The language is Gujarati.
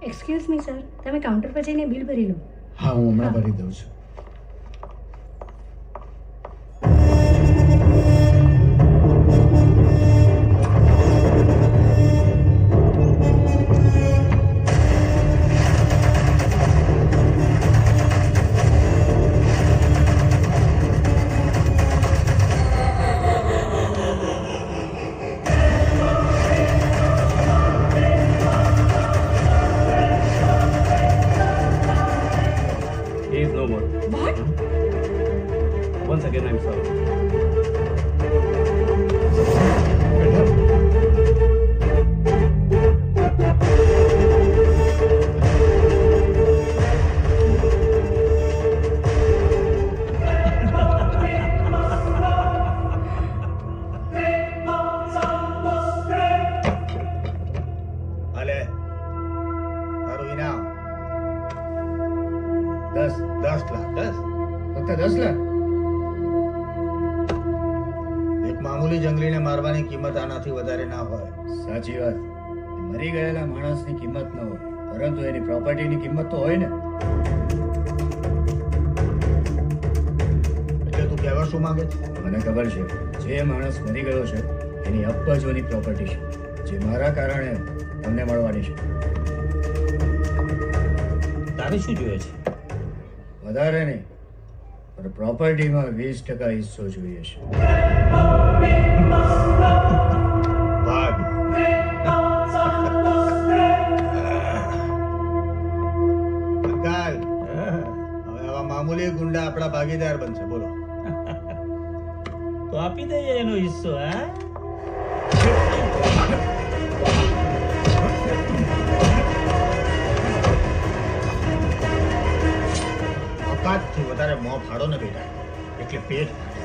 એક્સક્યુઝ મી સર, તમે કાઉન્ટર પર જઈને બિલ ભરી લો. હા, હું હમણાં ભરી દઉં છું. He is no more. What? Once again, I'm sorry. હાલે તારું ઇનામ 10 લાખ. 10 ફક્ત 10 લાખ? એક મામૂલી જંગલીને મારવાની કિંમત આનાથી વધારે ના હોય. સાચી વાત. મરી ગયેલા માણસની કિંમત ન હોય, પરંતુ એની પ્રોપર્ટીની કિંમત તો હોય ને. એટલે તું કહેવા શું માંગે છે? મને ખબર છે, જે માણસ મરી ગયો છે એની અબજોની પ્રોપર્ટી છે, જે મારા કારણે તમને મળવાની છે. તારે શું જોઈએ છે? વધારે નહીં, પણ પ્રોપર્ટીમાં 20% હિસ્સો જોઈએ છે. ભાગ. કંકાલ, હવે આવા મામૂલી ગુંડા આપણા ભાગીદાર બનશે. બોલો. તો આપી દઈએ એનો હિસ્સો. હા, ઓકાતથી વધારે મોં ફાડો ને બેટા, એટલે પેટ ફાડે.